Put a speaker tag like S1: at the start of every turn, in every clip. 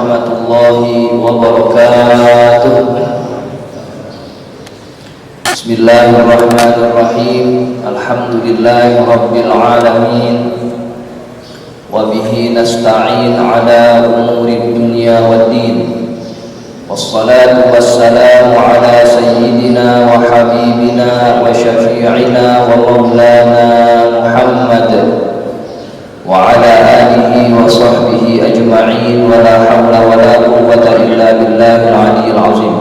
S1: warahmatullahi wabarakatuh. Bismillahirrahmanirrahim. Alhamdulillahi rabbil alamin. Wa bihi nasta'in ala umuri dunya waddin. Wassalatu wassalamu ala sayyidina wa habibina wa syafi'ina wa maulana Muhammad wa ala alihi wa sahbihi ajma'in wa la hawla wa la quwwata illa billahil aliyyil azim.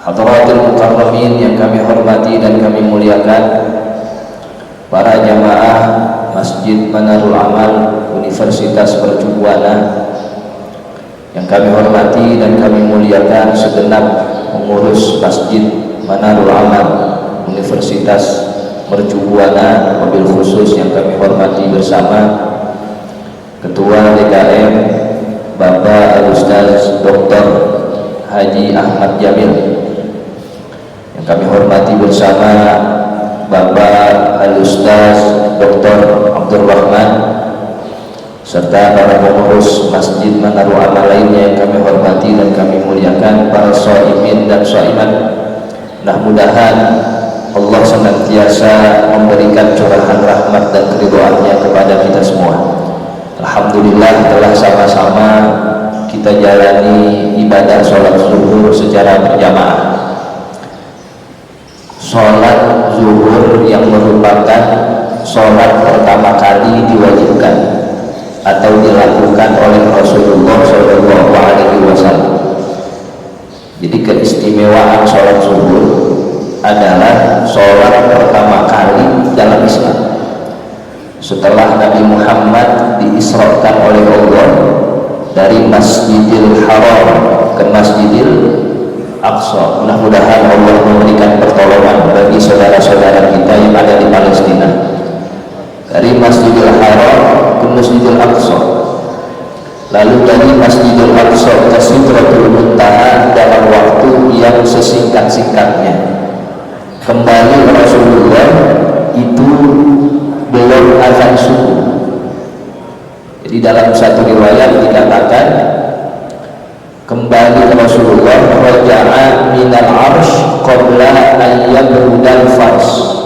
S1: Hadratul mukarramin yang kami hormati dan kami muliakan, para jamaah Masjid Manarul Amal Universitas Mercu Buana yang kami hormati dan kami muliakan, segenap pengurus Masjid Manarul Amal Universitas Mercu Buana, wabil khusus yang kami hormati bersama Ketua DKM Bapak Al-Ustaz Dr. Haji Ahmad Jamil, yang kami hormati bersama Bapak Al-Ustaz Dr. Abdul Rahman, serta para pengurus Masjid Manarul Amal lainnya yang kami hormati dan kami muliakan, para shaimin dan shaimat. Mudah-mudahan Allah senantiasa memberikan curahan rahmat dan keridhaannya kepada kita semua. Alhamdulillah, telah sama-sama kita jalani ibadah sholat zuhur secara berjamaah. Sholat zuhur yang merupakan sholat pertama kali diwajibkan atau dilakukan oleh Rasulullah SAW. Jadi keistimewaan sholat zuhur adalah sholat pertama kali dalam Islam setelah Nabi Muhammad diisrakan oleh Allah dari Masjidil Haram ke Masjidil Aqsa. Mudah-mudahan Allah memberikan pertolongan bagi saudara-saudara kita yang ada di Palestina, dari Masjidil Haram ke Masjidil Aqsa, lalu dari Masjidil Aqsa ke Sidratul Muntaha dalam waktu yang sesingkat-singkatnya. Kembali Rasulullah itu belum azan subuh. Jadi dalam satu riwayat dikatakan kembali Rasulullah raja'a minal arsh qabla an yabrudal fars.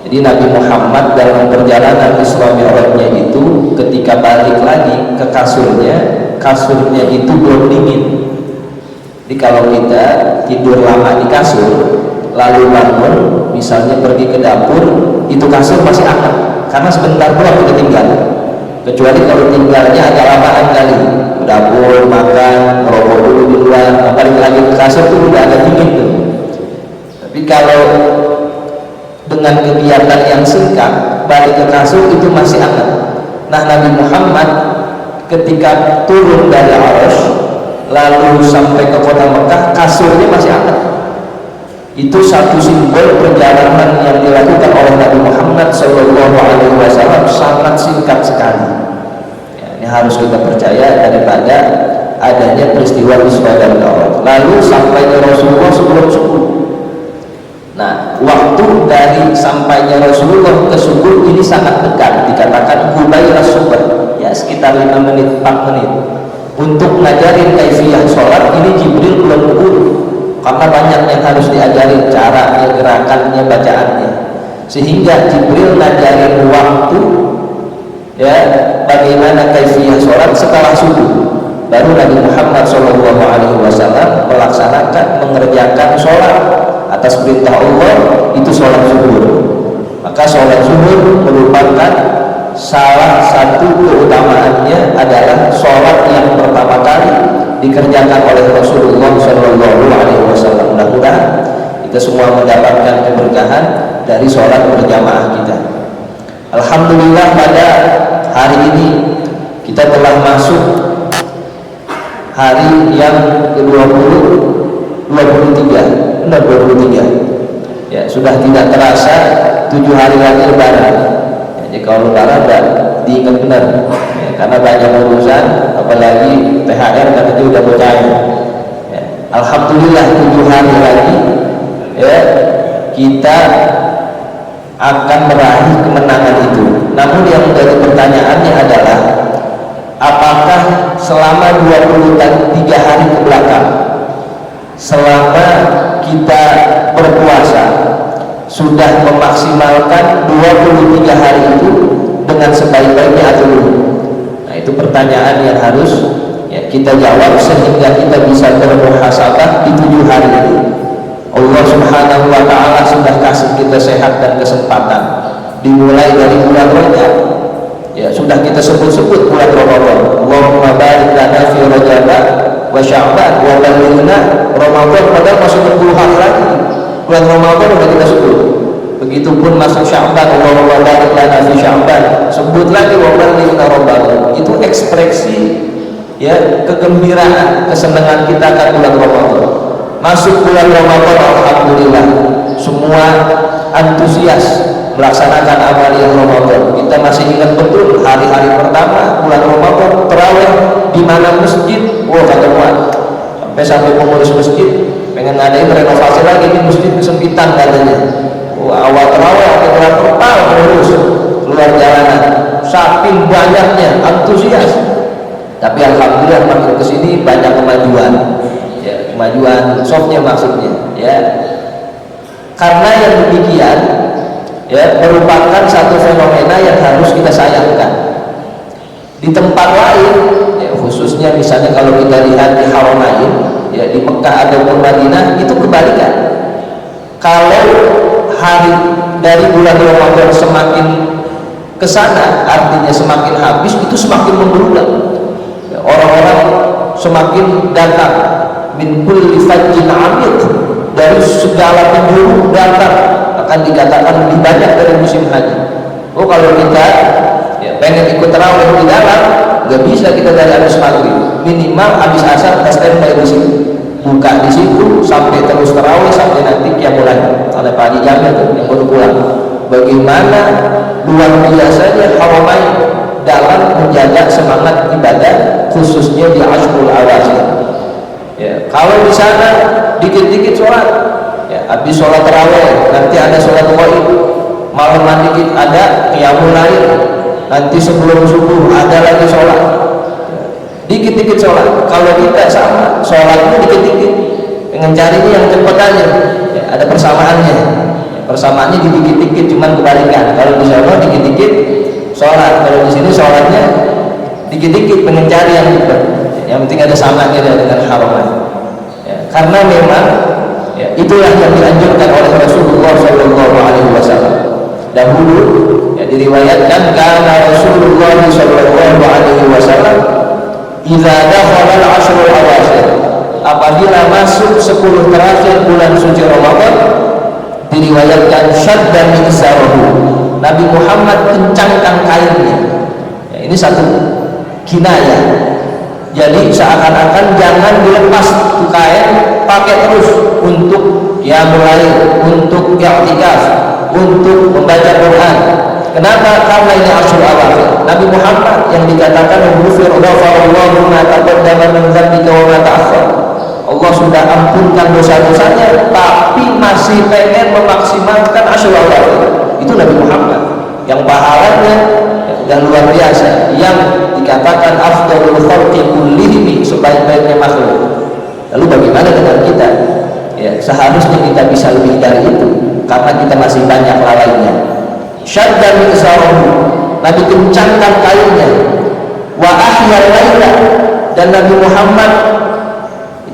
S1: Jadi Nabi Muhammad dalam perjalanan Isra Mi'rajnya itu ketika balik lagi ke kasurnya itu belum dingin. Jadi kalau kita tidur lama di kasur lalu bangun misalnya pergi ke dapur, itu kasur masih hangat karena sebentar doang kita tinggal. Kecuali kalau tinggalnya agak lamaan kali, ke dapur, makan, ngerokok dulu di luar, balik lagi ke kasur itu udah agak dingin tuh. Tapi kalau dengan kegiatan yang singkat balik ke kasur itu masih hangat. Nah, Nabi Muhammad ketika turun dari Arasy lalu sampai ke kota Mekah, kasurnya masih hangat. Itu satu simbol perjalanan yang dilakukan oleh Nabi Muhammad SAW sangat singkat sekali. Ya, ini harus kita percaya daripada adanya peristiwa Isra dan Mi'raj. Lalu sampainya Rasulullah sebelum subuh. Nah, waktu dari sampainya Rasulullah ke subuh ini sangat dekat, dikatakan qubayla subuh, ya sekitar 5 menit, 4 menit. Untuk ngajarin kaifiyah sholat ini Jibril belum turun, karena banyak yang harus diajarin, caranya, gerakannya, bacaannya. Sehingga Jibril ngajarin waktu, ya bagaimana kaifiyah sholat setelah subuh. Baru Nabi Muhammad SAW melaksanakan, mengerjakan sholat atas perintah Allah, itu sholat zuhur. Maka sholat zuhur merupakan salah satu keutamaannya adalah sholat yang pertama kali dikerjakan oleh Rasulullah SAW. Mudah-mudahan kita semua mendapatkan keberkahan dari sholat berjamaah kita. Alhamdulillah, pada hari ini kita telah masuk hari yang ke-23. Ya, sudah tidak terasa 7 hari lagi lebaran. Ya, jadi kalau lebaran udah diingat benar, ya, karena banyak urusan, apalagi THR katanya udah bocah. Ya, alhamdulillah 7 hari lagi ya kita akan meraih kemenangan itu. Namun yang menjadi pertanyaannya adalah apakah selama 23 hari ke belakang, selama kita berpuasa, sudah memaksimalkan 23 hari itu dengan sebaik-baiknya atau belum? Nah, itu pertanyaan yang harus kita jawab sehingga kita bisa bermuhasabah di 7 hari ini. Allah Subhanahu wa ta'ala sudah kasih kita sehat dan kesempatan dimulai dari bulan Rajab. Ya, sudah kita sebut-sebut bulan Ramadan. Allahumma barik lana fi Rajab wa Sya'ban wa balighna Ramadan, padahal masih 10 hari lagi. Bulan Ramadan sudah kita sebut. Begitupun masuk Sya'ban, Allahumma barik lana fi Sya'ban, sebut lagi wa balighna Ramadan. Itu ekspresi kegembiraan, kesenangan kita akan bulan Ramadan. Masuk bulan Ramadan, alhamdulillah, semua antusias melaksanakan amaliyah Ramadan. Kita masih ingat betul hari-hari pertama bulan Ramadan, terawih di mana masjid, kata muat, sampai pengurus masjid pengen ngadain renovasi lagi di masjid, kesempitan katanya. Awal terawih kita total pengurus keluar jalanan, saking banyaknya antusias. Tapi alhamdulillah makin kesini banyak kemajuan, kemajuan softnya maksudnya, karena yang demikian merupakan satu fenomena yang harus kita sayangkan. Di tempat lain, khususnya misalnya kalau kita lihat di Haramain, di Mekah ataupun Madinah, itu kebalikan. Kalau hari dari bulan Ramadan semakin kesana, artinya semakin habis, itu semakin membeludak. Orang-orang semakin datang min kulli fajjin amid, dari segala penjuru datang, akan dikatakan lebih banyak dari musim haji. Kalau kita pengen ikut tarawih di dalam, nggak bisa kita dari habis maghrib, minimal habis asar kita standby di situ, buka di situ sampai terus tarawih sampai nanti qiyamul lail oleh Pak Haji Jamil yang baru pulang. Bagaimana luar biasanya Haramain dalam menjaga semangat ibadah, khususnya di Ashrul Awakhir. Kalau di sana dikit-dikit sholat, habis sholat tarawih nanti ada sholat ghaib, malam dikit ada qiyamul lail, nanti sebelum subuh ada lagi sholat, dikit-dikit sholat. Kalau kita sama sholatnya dikit-dikit, dengan carinya yang cepat aja, ada persamaannya. Persamaannya di dikit-dikit, cuman kebalikan. Kalau di sana dikit-dikit sholat, kalau di sini sholatnya dikit-dikit, pengen cari yang cepat. Yang penting ada samanya dengan Haramain. Karena memang itulah yang dianjurkan oleh Rasulullah SAW. Dahulu diriwayatkan karena Rasulullah SAW idza dakhala al-ashrul awakhir, apabila masuk 10 terakhir bulan suci Ramadan, diriwayatkan syadda min izarihi, Nabi Muhammad kencangkan kainnya. Ini satu kinayah. Jadi seakan-akan jangan dilepas tuh kain, pakai terus untuk mulai untuk i'tikaf, untuk membaca Quran. Kenapa? Karena ini Ashrul Awakhir. Nabi Muhammad yang dikatakan ghafarallahu ma taqaddama min dzambika wa ma ta'akhkhar, Allah sudah ampunkan dosa-dosanya, tapi masih pengen memaksimalkan Ashrul Awakhir. Itu Nabi Muhammad yang pahalanya yang luar biasa, yang dikatakan afdalul khalqi kullihim, sebaik-baiknya makhluk. Lalu bagaimana dengan kita? Seharusnya kita bisa lebih dari itu, karena kita masih banyak lalainya. Syadda min izarihi, Nabi kencangkan kainnya. Wa ahya laila, dan Nabi Muhammad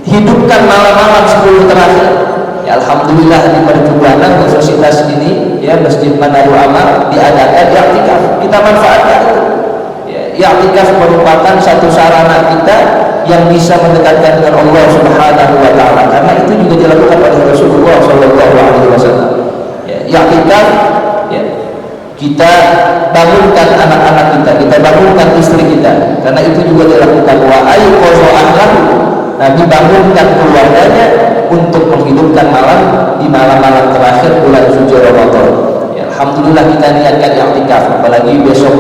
S1: hidupkan malam-malam 10 terakhir. Alhamdulillah di Mercubuana Universitas ini, Masjid Manarul Amal diadakan i'tikaf. Kita manfaatkan itu. I'tikaf merupakan satu sarana kita yang bisa mendekatkan dengan Allah Subhanahu wa ta'ala, karena itu juga dilakukan oleh Rasulullah SAW. I'tikaf, kita bangunkan anak-anak kita bangunkan istri kita, karena itu juga dilakukan. Wa ayqadha ahlahu, Nabi bangunkan keluarganya untuk menghidupkan malam di malam-malam terakhir bulan suci Ramadan. Alhamdulillah kita niatkan i'tikaf, apalagi besok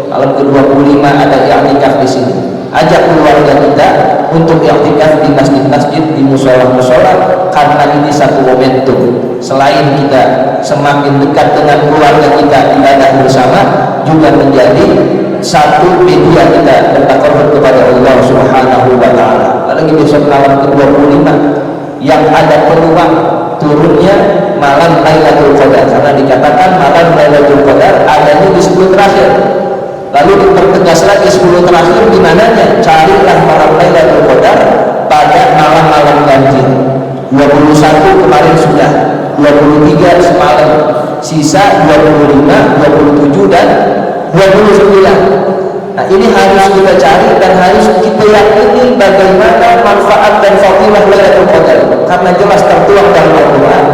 S1: malam ke-25 ada i'tikaf di sini. Ajak keluarga kita untuk i'tikaf di masjid-masjid, di musola-musola, karena ini satu momentum. Selain kita semakin dekat dengan keluarga kita, ibadah bersama, juga menjadi satu media kita bertakabur kepada Allah Subhanahu wa taala. Apalagi besok malam ke-25 yang ada peluang turunnya malam Lailatul Qadar, karena dikatakan malam Lailatul Qadar adanya di 10 terakhir. Lalu dipertegas lagi 10 terakhir di mananya? Carilah malam Lailatul Qadar pada malam-malam ganjil. 21 kemarin sudah, 23 semalam, sisa 25, 27 dan 29. Nah, ini harus kita cari dan harus kita yakini bagaimana manfaat dan fadilah Lailatul Qadar, karena jelas tertuang dalam Al-Qur'an.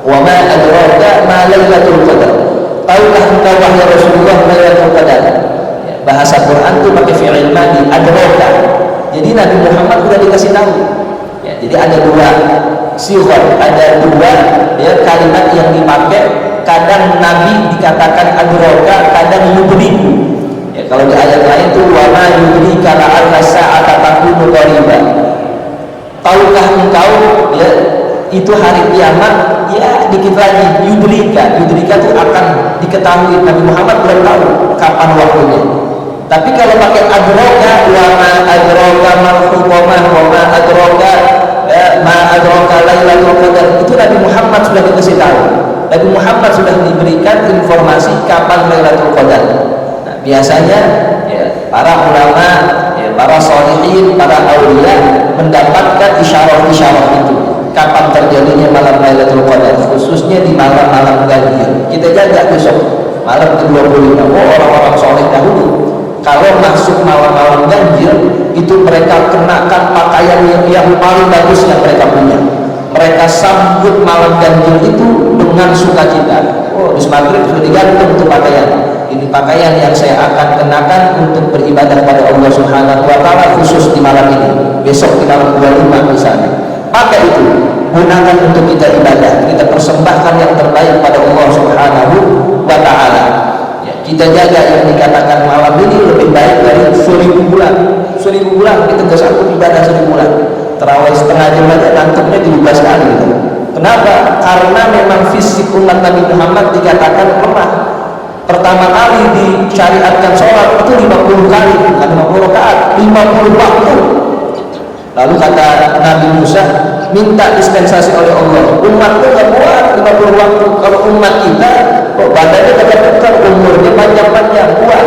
S1: Wa ma adraka ma Lailatul Qadar. Tahukah engkau wahai Rasulullah Lailatul Qadar? Bahasa Quran itu pakai fi'il madhi, adraka. Jadi Nabi Muhammad sudah dikasih tahu. Ya, jadi ada dua sifat, ada dua kalimat yang dipakai. Kadang Nabi dikatakan adraka, kadang yudriku. Ya, kalau di ayat lain itu wa ma yudrika la'alla sa'ata takunu qariba. Tahukah engkau ya itu hari kiamat? Ya, dikit lagi yudrika itu akan diketahui. Nabi Muhammad belum tahu kapan waktunya. Tapi kalau pakai adraka, wa ma adraka mal hukumah, wa ma adraka ma adraka Lailatul Qadar, itu Nabi Muhammad sudah dikasih tahu. Nabi Muhammad sudah diberikan informasi kapan Lailatul Qadar. Nah, biasanya ya, para ulama, ya, para sholihin, para aulia mendapatkan isyarat-isyarat itu kapan terjadinya malam Lailatul Qadar, khususnya di malam-malam ganjil. Kita jaga besok malam ke-25. Orang-orang sholih dahulu kalau masuk malam-malam ganjil itu mereka kenakan pakaian yang paling bagus yang mereka punya. Mereka sambut malam ganjil itu dengan sukacita. Oh, di maghrib sudah digantung untuk pakaian. Ini pakaian yang saya akan kenakan untuk beribadah pada Allah Subhanahu wa taala khusus di malam ini. Besok di malam 25 misalnya. Pakai itu, gunakan untuk kita ibadah. Kita persembahkan yang terbaik pada Allah Subhanahu wa taala. Kita jaga yang dikatakan malam ini lebih baik dari 1000 bulan. 1000 bulan kita nggak sanggup ibadah 1000 bulan. Terawih setengah jam aja ngantuknya 17 kali gitu. Kenapa? Karena memang fisik umat Nabi Muhammad dikatakan lemah. Pertama kali disyariatkan sholat itu 50 kali, bukan 50 rakaat, 50 waktu. Lalu kata Nabi Musa, minta dispensasi oleh Allah. Umat itu nggak kuat 50 waktu. Kalau umat kita, badannya tegak-tegak, umurnya panjang-panjang, kuat.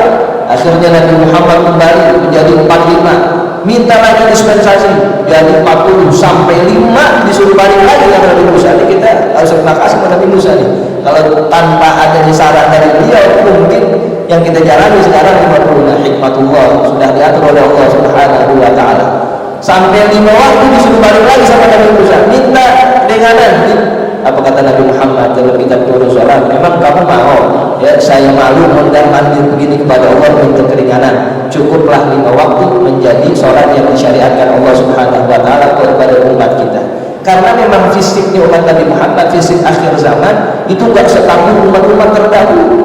S1: Akhirnya Nabi Muhammad kembali menjadi 45. Minta lagi dispensasi, jadi 40 sampai 5 disuruh balik lagi dengan Nabi Musa. Ini kita harus terima kasih kepada Nabi Musa nih. Kalau tanpa ada saran dari beliau, mungkin yang kita jalani sekarang 50. Nah, hikmatullah sudah diatur oleh Allah Subhanahu wa taala. Sampai 5 waktu disuruh balik lagi sama Nabi Musa, minta denganan. Apa kata Nabi Muhammad dalam kitab Turun Sholat? Memang kamu mau ya saya malu mondar-mandir begini kepada Allah minta keringanan. Cukuplah 5 waktu menjadi sholat yang disyariatkan Allah Subhanahu wa taala kepada umat kita. Karena memang fisiknya umat Nabi Muhammad, fisik akhir zaman itu enggak setangguh umat-umat terdahulu.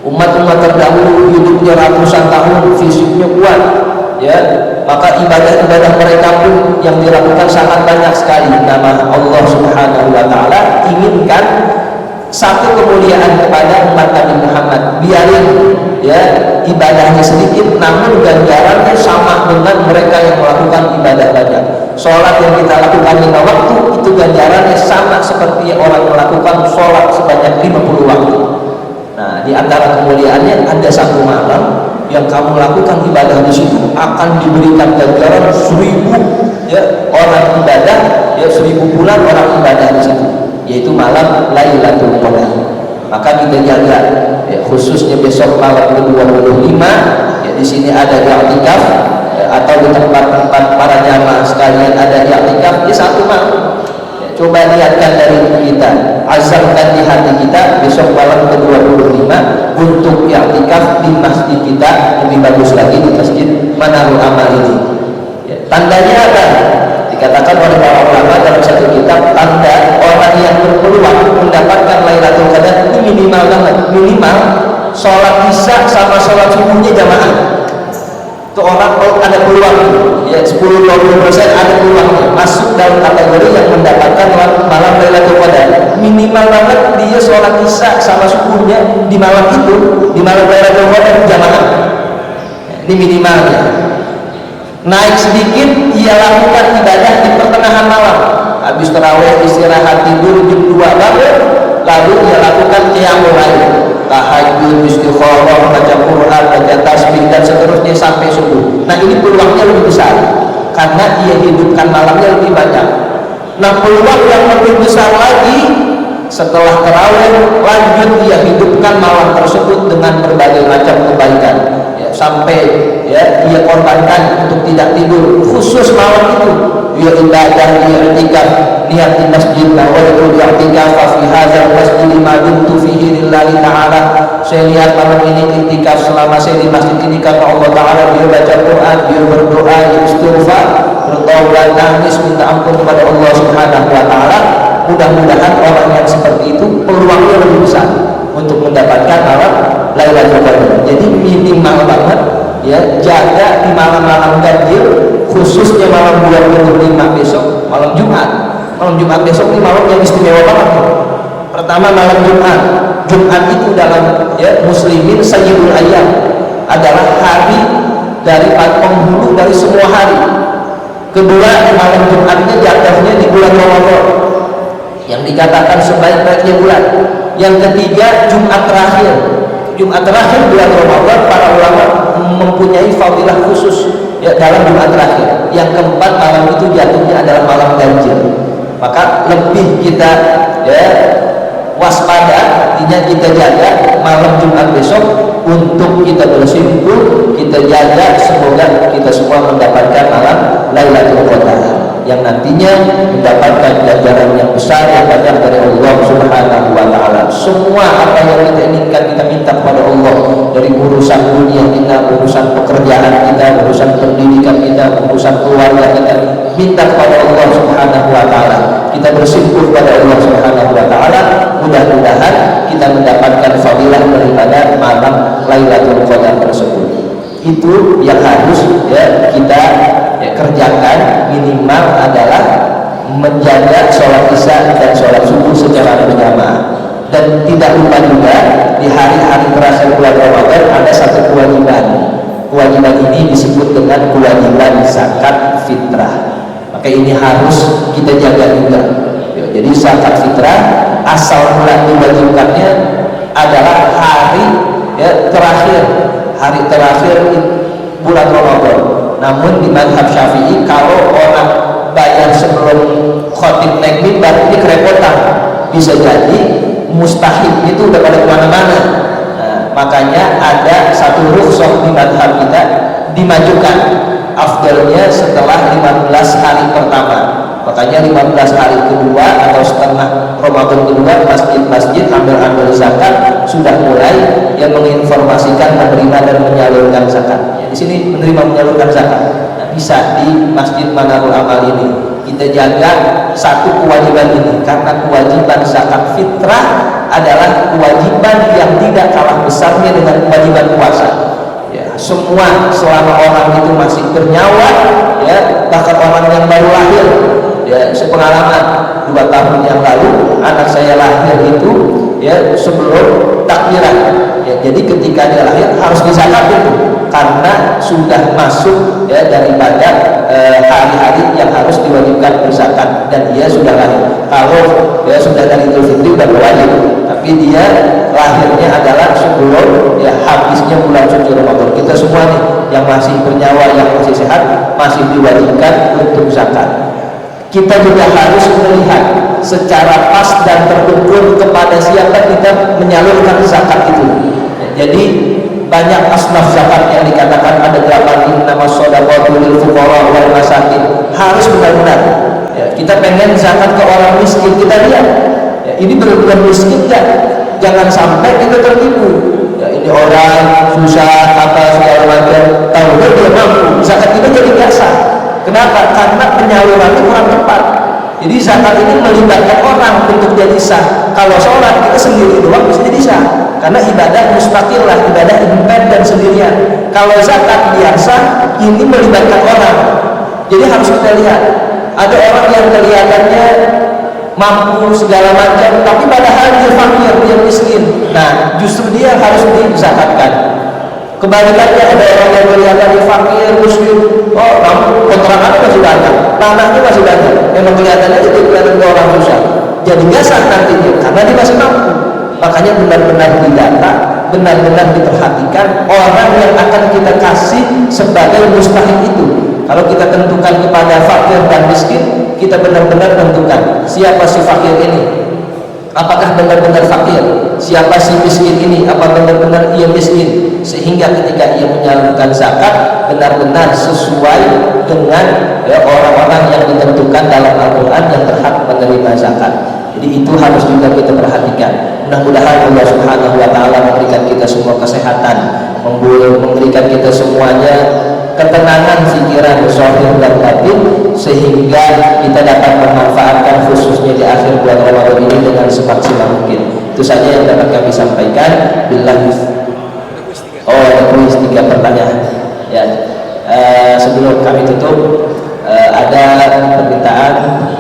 S1: Umat-umat terdahulu hidupnya ratusan tahun, fisiknya kuat. Ya, maka ibadah-ibadah mereka pun yang dilakukan sangat banyak sekali. Nama Allah Subhanahu wa taala inginkan satu kemuliaan kepada umat Nabi Muhammad. Biarin ya ibadahnya sedikit namun ganjarannya sama dengan mereka yang melakukan ibadah banyak. Sholat yang kita lakukan 5 waktu itu ganjarannya sama seperti orang melakukan sholat sebanyak 50 waktu. Nah, di antara kemuliaannya ada satu malam yang kamu lakukan ibadah di situ akan diberikan ganjaran 1000 ya orang ibadah, ya 1000 bulan orang ibadah di situ, yaitu malam Lailatul Qadar. Maka kita jaga ya, khususnya besok malam ke-25 ya, di sini ada i'tikaf ya, atau di tempat-tempat para jamaah sekalian ada i'tikaf di satu malam. Coba lihatkan dari kita, azamkan di hati kita besok malam ke-25 untuk i'tikaf di masjid kita, lebih bagus lagi di masjid Manarul Amal ini. Ya, tandanya apa? Dikatakan oleh para ulama dalam satu kitab, tanda orang yang berpeluang mendapatkan Lailatul Qadar ini minimal banget, minimal sholat isya sama sholat subuhnya jamaah. Itu orang ada peluang ya 10-20% ada peluang masuk dalam kategori yang mendapatkan malam Lailatul Qadar. Minimal banget dia sholat isya sama subuhnya di malam itu, di malam Lailatul Qadar jamaah. Ini minimalnya. Naik sedikit, ia lakukan ibadah di pertengahan malam. Habis tarawih istirahat tidur jam 2 bangun, lalu ia lakukan qiyamul lail, tahajud, istikharah, baca Quran, baca tasbih dan seterusnya sampai subuh. Nah, ini peluangnya lebih besar karena ia hidupkan malamnya lebih banyak. Nah, peluang yang lebih besar lagi setelah tarawih, lanjut ia hidupkan malam tersebut dengan berbagai macam kebaikan, ya, sampai ya ia korbankan untuk tidak tidur khusus malam itu. Ia ibadah, ia i'tikaf, niat di masjid, nawaitu i'tikaf fi hadzal masjid ma dumtu fihi lillahi ta'ala. Saya lihat malam ini i'tikaf selama saya di masjid ini karena Allah Ta'ala. Dia baca Quran, dia berdoa, dia istighfar, bertaubat, nangis, minta ampun kepada Allah Subhanahu wa Ta'ala. Mudah-mudahan orang yang seperti itu peluangnya lebih besar untuk mendapatkan malam Lailatul Qadar. Jadi minimal banget ya, jaga di malam-malam ganjil, khususnya malam 25 besok, malam Jumat. Malam Jumat besok ini malam yang istimewa banget. Pertama, malam Jumat. Jumat itu dalam ya muslimin sayyidul ayyam, adalah hari dari penghulu dari semua hari. Kedua, malam Jumatnya jatuhnya di bulan Ramadan yang dikatakan sebaik-baiknya bulan. Yang ketiga, Jumat terakhir. Jumat terakhir bulan Ramadan, para ulama mempunyai fadilah khusus ya dalam Jumat terakhir. Yang keempat, malam itu jatuhnya adalah malam ganjil. Maka lebih kita ya waspada, artinya kita jaga malam Jumat besok untuk kita bersimpuh, kita jaga semoga kita semua mendapatkan malam Lailatul Qadar yang nantinya mendapatkan ganjaran yang besar yang banyak dari Allah Subhanahu wa Ta'ala. Semua apa yang kita inginkan kita minta kepada Allah, dari urusan dunia kita, urusan pekerjaan kita, urusan pendidikan kita, urusan keluarga kita, minta kepada Allah Subhanahu wa Ta'ala. Kita bersimpuh kepada Allah Subhanahu wa Ta'ala, mudah-mudahan kita mendapatkan fadilah daripada malam Lailatul Qadar tersebut. Itu yang harus ya kita ya kerjakan, minimal adalah menjaga sholat isya dan sholat subuh secara berjamaah. Dan tidak lupa juga di hari-hari terakhir bulan Ramadan ada satu kewajiban. Kewajiban ini disebut dengan kewajiban zakat fitrah. Maka ini harus kita jaga juga. Jadi zakat fitrah asal mula diwajibkannya adalah hari ya terakhir, hari terakhir bulan Ramadan. Namun di mazhab Syafi'i, kalau orang bayar sebelum khotib naik mimbar ini kerepotan, bisa jadi mustahil itu udah pada kemana-mana. Nah, makanya ada satu rukhsah di mazhab kita, dimajukan afdalnya setelah 15 hari pertama. Makanya 15 hari kedua atau setengah Ramadan kedua, masjid-masjid ambil zakat sudah mulai yang menginformasikan menerima dan menyalurkan zakat. Ya, di sini menerima menyalurkan zakat. Nah, bisa di Masjid Manarul Amal ini kita jaga satu kewajiban ini, karena kewajiban zakat fitrah adalah kewajiban yang tidak kalah besarnya dengan kewajiban puasa. Ya, semua selama orang itu masih bernyawa, ya bahkan orang yang baru lahir. Ya, sepengalaman 2 tahun yang lalu anak saya lahir itu ya sebelum takbiran. Ya, jadi ketika dia lahir harus dizakat itu karena sudah masuk ya daripada hari-hari yang harus diwajibkan berzakat dan dia sudah lahir. Kalau dia sudah dari Idul Fitri sudah wajib, tapi dia lahirnya adalah sebelum ya habisnya bulan suci Ramadan. Kita semua nih yang masih bernyawa, yang masih sehat masih diwajibkan untuk zakat. Kita juga harus melihat secara pas dan terukur kepada siapa kita menyalurkan zakat itu. Jadi banyak asnaf zakat yang dikatakan ada 8 nama shadaqatul lil fuqara wal masakin. Harus benar-benar ya, kita pengen zakat ke orang miskin, kita lihat ya, ini benar-benar miskin kan? Jangan sampai kita tertipu. Ya, ini orang susah apa segala macam, tahu dia mampu, zakat itu jadi biasa. Kenapa? Karena penyalurannya kurang tepat. Jadi zakat ini melibatkan orang untuk jadi sah. Kalau sholat kita sendiri doang bisa jadi sah, karena ibadah mustaqilah, ibadah independen sendirian. Kalau zakat biasa ini melibatkan orang. Jadi harus kita lihat. Ada orang yang kelihatannya mampu segala macam, tapi padahal dia fakir, dia miskin. Nah, justru dia harus dizakatkan. Kebalikannya ada orang yang kelihatan fakir, miskin, oh kamu kontrakannya masih banyak, tanahnya masih banyak, memang kelihatannya jadi kelihatan ke orang susah, jadi nggak sah nantinya karena dia masih mampu. Makanya benar-benar didata, benar-benar diperhatikan orang yang akan kita kasih sebagai mustahik itu. Kalau kita tentukan kepada fakir dan miskin, kita benar-benar tentukan siapa si fakir ini, apakah benar-benar fakir, siapa si miskin ini, apa benar-benar ia miskin, sehingga ketika ia menyalurkan zakat benar-benar sesuai dengan orang-orang yang ditentukan dalam Al-Quran yang berhak menerima zakat. Jadi itu harus juga kita perhatikan. Mudah-mudahan Allah Subhanahu wa Ta'ala memberikan kita semua kesehatan, memberikan kita semuanya ketenangan pikiran, zahir dan batin, sehingga kita dapat memanfaatkan khususnya di akhir bulan Ramadan ini dengan semaksimal mungkin. Itu saja yang dapat kami sampaikan. Billahi. Oh, ada kuis 3 pertanyaan. Ya, sebelum kami tutup, ada permintaan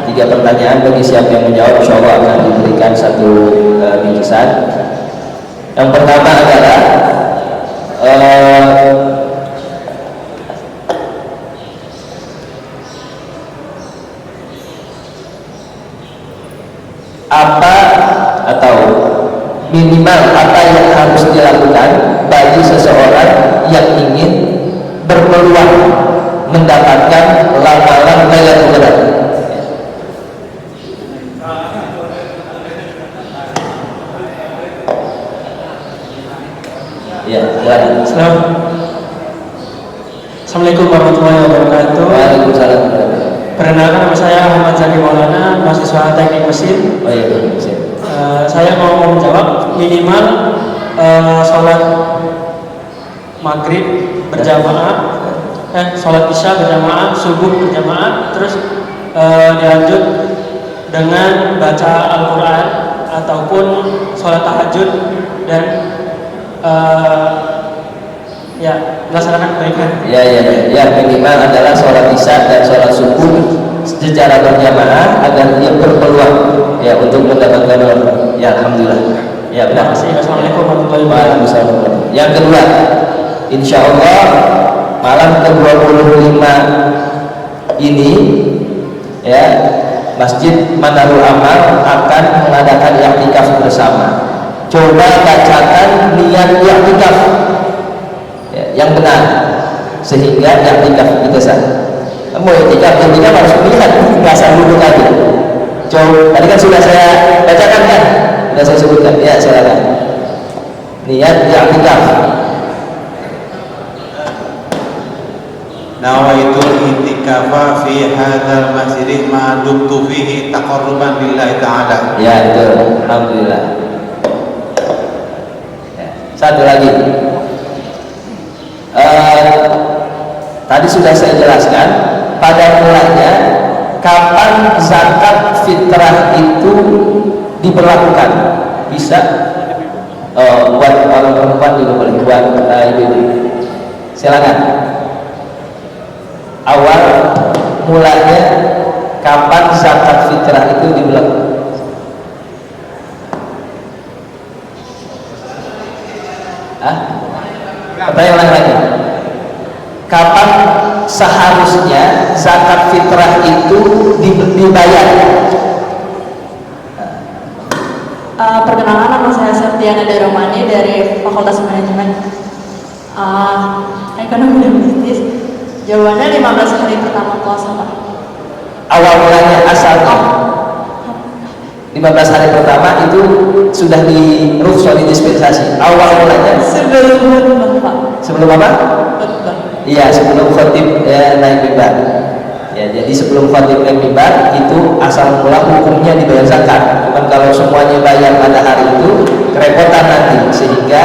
S1: 3 pertanyaan bagi siapa yang menjawab, insya Allah akan diberikan 1 bingkisan. Yang pertama adalah apa atau minimal apa yang harus dilakukan bagi seseorang yang ingin berpeluang mendapatkan lamaran Lailatul Qadar. Ya,
S2: Assalamualaikum warahmatullahi wabarakatuh.
S1: Waalaikumsalam.
S2: Perkenalkan, nama saya Ahmad Zaki Maulana, mahasiswa teknik mesin.
S1: Oh iya, mesin.
S2: Saya mau menjawab minimal sholat maghrib berjamaah, sholat isya berjamaah, subuh berjamaah, terus dilanjut dengan baca Al-Quran ataupun sholat tahajud dan melaksanakan kebaikan.
S1: Ya, minimal adalah sholat isya dan sholat subuh secara berjamaah agar dia berpeluang ya untuk mendapatkan ya alhamdulillah. Ya, benar.
S2: Assalamualaikum warahmatullahi wabarakatuh.
S1: Yang kedua, insya Allah malam ke-25 ini ya Masjid Manarul Amal akan mengadakan i'tikaf bersama. Coba bacakan niat i'tikaf ya, yang benar sehingga i'tikaf kita sah. Mau i'tikaf harus melihat, nggak asal duduk aja. Coba tadi kan sudah saya bacakan kan, sudah saya sebutkan ya, silakan niat i'tikaf.
S3: Nawaitul i'tikafa fi hadzal masjid ma dumtu fihi taqarruban lillahi ta'ala.
S1: Ya, itu alhamdulillah. Ya, satu lagi. Tadi sudah saya jelaskan pada mulanya kapan zakat fitrah itu diberlakukan. Bisa buat orang perempuan juga boleh, buat ibu-ibu. Silakan. Awal mulanya kapan zakat fitrah itu diberlakukan? Pertanyaan lagi. Kapan seharusnya zakat fitrah itu dibayar?
S4: Perkenalkan, nama saya Septiana Daromani dari Fakultas Manajemen Ekonomi dan Bisnis. Jawabannya 15 hari pertama puasa, Pak.
S1: Awal mulanya asalnya 15 hari pertama itu sudah dispensasi. Awal mulanya
S4: Sebelum khutbah, Pak.
S1: Sebelum apa?
S4: Khutbah.
S1: Iya, sebelum khatib naik mimbar. Ya, jadi sebelum khatib naik mimbar itu asal mula hukumnya dibayar zakat. Cuman kalau semuanya bayar pada hari itu kerepotan nanti, sehingga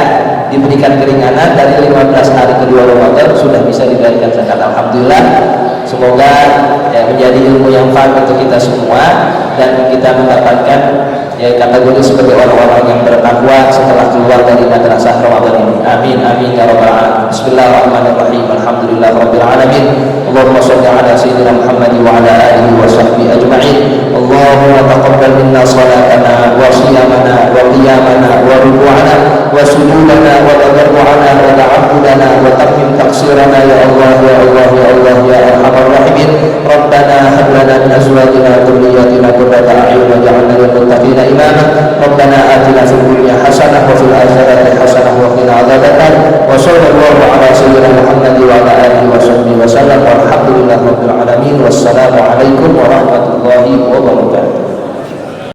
S1: diberikan keringanan dari 15 hari kedua Ramadan sudah bisa dibayarkan zakat. Alhamdulillah. Semoga menjadi ilmu yang manfaat untuk kita semua dan kita mendapatkan kategori sebagai orang-orang yang bertakwa setelah keluar dari madrasah Ramadan ini. Amin amin ya rabbal alamin. Bismillahirrahmanirrahim. Alhamdulillahirabbil alamin. Allahumma shalli ala sayyidina Muhammad wa ala alihi wa sahbihi ajma'in. Allahumma taqabbal minna salatana wa siyamana wa qiyamana wa ruku'ana wa sujudana wa tadarru'ana wa ta'abbudana ya Allah ya Allah ya arhamar rahimin. Rabbana hab lana min azwajina wa dhurriyyatina qurrata a'yun waj'alna lil muttaqina imama. Rabbana atina fid dunya hasanah wa fil akhirati hasanah wa qina adzabannar. Wa sallallahu ala sayyidina Muhammad wa ala alihi wa sahbihi wa sallam. Walhamdulillahirabbil alamin. Wassalamu alaikum